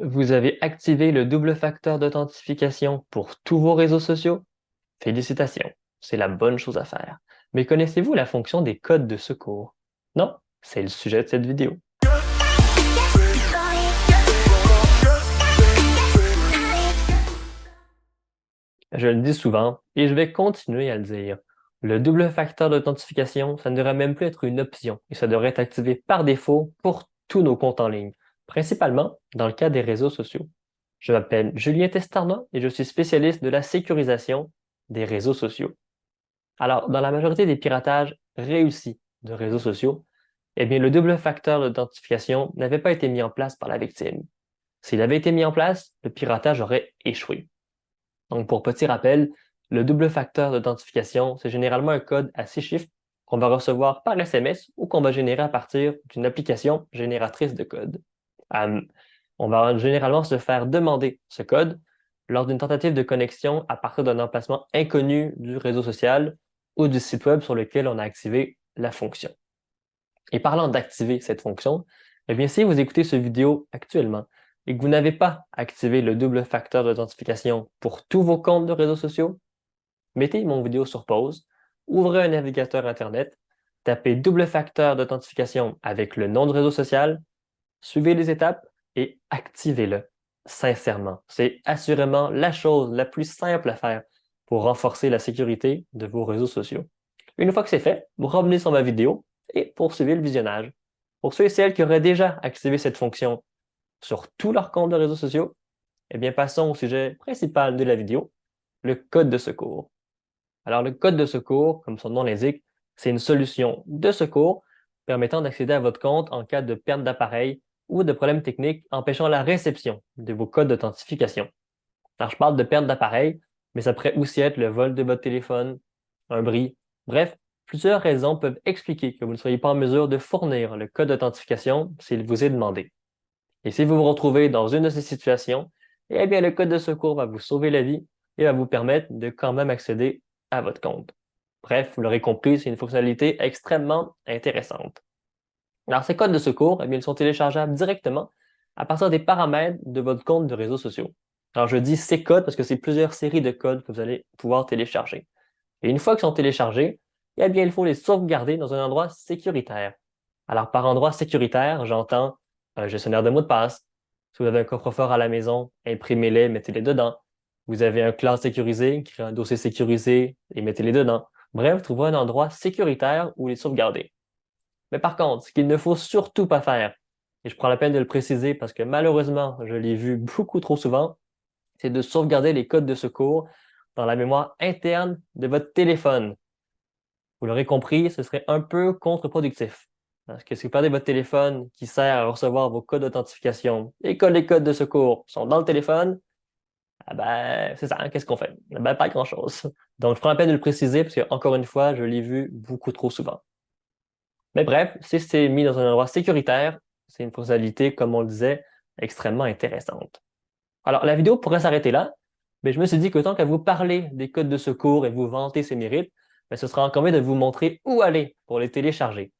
Vous avez activé le double facteur d'authentification pour tous vos réseaux sociaux? Félicitations, c'est la bonne chose à faire. Mais connaissez-vous la fonction des codes de secours? Non? C'est le sujet de cette vidéo. Je le dis souvent et je vais continuer à le dire. Le double facteur d'authentification, ça ne devrait même plus être une option et ça devrait être activé par défaut pour tous nos comptes en ligne, principalement dans le cas des réseaux sociaux. Je m'appelle Julien Testarnat et je suis spécialiste de la sécurisation des réseaux sociaux. Alors, dans la majorité des piratages réussis de réseaux sociaux, eh bien, le double facteur d'authentification n'avait pas été mis en place par la victime. S'il avait été mis en place, le piratage aurait échoué. Donc, pour petit rappel, le double facteur d'authentification, c'est généralement un code à 6 chiffres qu'on va recevoir par SMS ou qu'on va générer à partir d'une application génératrice de code. Euh, on va généralement se faire demander ce code lors d'une tentative de connexion à partir d'un emplacement inconnu du réseau social ou du site web sur lequel on a activé la fonction. Et parlant d'activer cette fonction, eh bien, si vous écoutez cette vidéo actuellement et que vous n'avez pas activé le double facteur d'authentification pour tous vos comptes de réseaux sociaux, mettez mon vidéo sur pause, ouvrez un navigateur Internet, tapez double facteur d'authentification avec le nom du réseau social, suivez les étapes et activez-le. Sincèrement, c'est assurément la chose la plus simple à faire pour renforcer la sécurité de vos réseaux sociaux. Une fois que c'est fait, vous revenez sur ma vidéo et poursuivez le visionnage. Pour ceux et celles qui auraient déjà activé cette fonction sur tous leurs comptes de réseaux sociaux, eh bien, passons au sujet principal de la vidéo, le code de secours. Alors, le code de secours, comme son nom l'indique, c'est une solution de secours permettant d'accéder à votre compte en cas de perte d'appareil ou de problèmes techniques empêchant la réception de vos codes d'authentification. Alors, je parle de perte d'appareil, mais ça pourrait aussi être le vol de votre téléphone, un bris. Bref, plusieurs raisons peuvent expliquer que vous ne soyez pas en mesure de fournir le code d'authentification s'il vous est demandé. Et si vous vous retrouvez dans une de ces situations, eh bien, le code de secours va vous sauver la vie et va vous permettre de quand même accéder à votre compte. Bref, vous l'aurez compris, c'est une fonctionnalité extrêmement intéressante. Alors, ces codes de secours, eh bien, ils sont téléchargeables directement à partir des paramètres de votre compte de réseaux sociaux. Alors, je dis ces codes parce que c'est plusieurs séries de codes que vous allez pouvoir télécharger. Et une fois qu'ils sont téléchargés, eh bien, il faut les sauvegarder dans un endroit sécuritaire. Alors, par endroit sécuritaire, j'entends un gestionnaire de mots de passe. Si vous avez un coffre-fort à la maison, imprimez-les, mettez-les dedans. Vous avez un cloud sécurisé, créez un dossier sécurisé et mettez-les dedans. Bref, trouvez un endroit sécuritaire où les sauvegarder. Mais par contre, ce qu'il ne faut surtout pas faire, et je prends la peine de le préciser parce que malheureusement, je l'ai vu beaucoup trop souvent, c'est de sauvegarder les codes de secours dans la mémoire interne de votre téléphone. Vous l'aurez compris, ce serait un peu contre-productif. Parce que si vous perdez votre téléphone qui sert à recevoir vos codes d'authentification et que les codes de secours sont dans le téléphone, ah ben, c'est ça, hein, qu'est-ce qu'on fait? Ben, pas grand-chose. Donc, je prends la peine de le préciser parce que, encore une fois, je l'ai vu beaucoup trop souvent. Mais bref, si c'est mis dans un endroit sécuritaire, c'est une fonctionnalité, comme on le disait, extrêmement intéressante. Alors, la vidéo pourrait s'arrêter là, mais je me suis dit qu'autant qu'à vous parler des codes de secours et vous vanter ses mérites, mais ce sera encore mieux de vous montrer où aller pour les télécharger.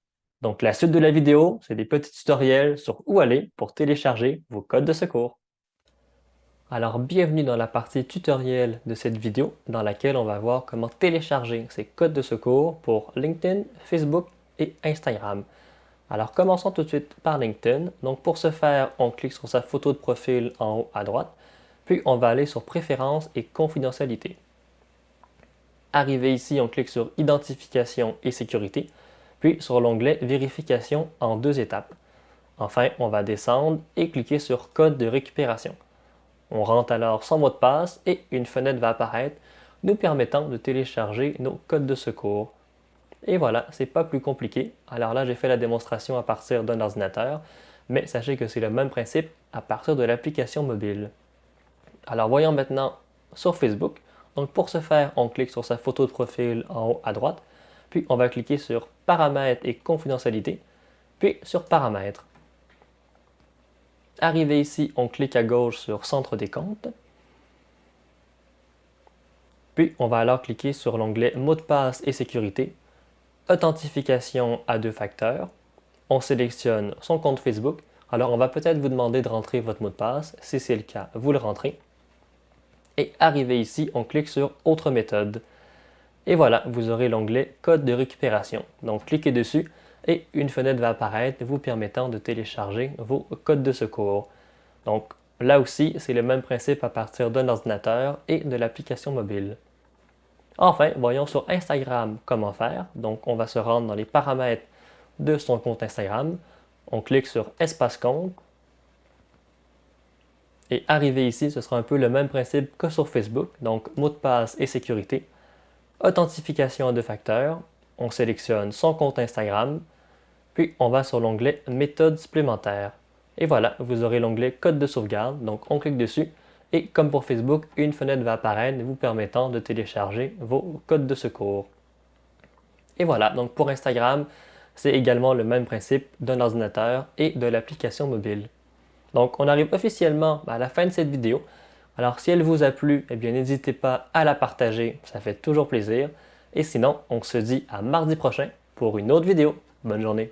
Donc, la suite de la vidéo, c'est des petits tutoriels sur où aller pour télécharger vos codes de secours. Alors, bienvenue dans la partie tutoriel de cette vidéo dans laquelle on va voir comment télécharger ces codes de secours pour LinkedIn, Facebook et Instagram. Alors, commençons tout de suite par LinkedIn. Donc, pour ce faire, on clique sur sa photo de profil en haut à droite, puis on va aller sur Préférences et Confidentialité. Arrivé ici, on clique sur Identification et sécurité, puis sur l'onglet Vérification en 2 étapes. Enfin, on va descendre et cliquer sur Code de récupération. On rentre alors son mot de passe et une fenêtre va apparaître nous permettant de télécharger nos codes de secours. Et voilà, c'est pas plus compliqué. Alors là, j'ai fait la démonstration à partir d'un ordinateur, mais sachez que c'est le même principe à partir de l'application mobile. Alors voyons maintenant sur Facebook. Donc pour ce faire, on clique sur sa photo de profil en haut à droite, puis on va cliquer sur Paramètres et confidentialité, puis sur Paramètres. Arrivé ici, on clique à gauche sur Centre des comptes, puis on va alors cliquer sur l'onglet Mots de passe et sécurité, Authentification à 2 facteurs. On sélectionne son compte Facebook. Alors, on va peut-être vous demander de rentrer votre mot de passe. Si c'est le cas, vous le rentrez. Et arrivé ici, on clique sur Autre méthode. Et voilà, vous aurez l'onglet Code de récupération. Donc, cliquez dessus et une fenêtre va apparaître vous permettant de télécharger vos codes de secours. Donc, là aussi, c'est le même principe à partir d'un ordinateur et de l'application mobile. Enfin, voyons sur Instagram comment faire. Donc, on va se rendre dans les paramètres de son compte Instagram. On clique sur Espace compte. Et arrivé ici, ce sera un peu le même principe que sur Facebook. Donc, mot de passe et sécurité. Authentification à deux facteurs. On sélectionne son compte Instagram. Puis, on va sur l'onglet Méthode supplémentaire. Et voilà, vous aurez l'onglet Code de sauvegarde. Donc, on clique dessus. Et comme pour Facebook, une fenêtre va apparaître vous permettant de télécharger vos codes de secours. Et voilà, donc pour Instagram, c'est également le même principe d'un ordinateur et de l'application mobile. Donc on arrive officiellement à la fin de cette vidéo. Alors si elle vous a plu, eh bien n'hésitez pas à la partager, ça fait toujours plaisir. Et sinon, on se dit à mardi prochain pour une autre vidéo. Bonne journée.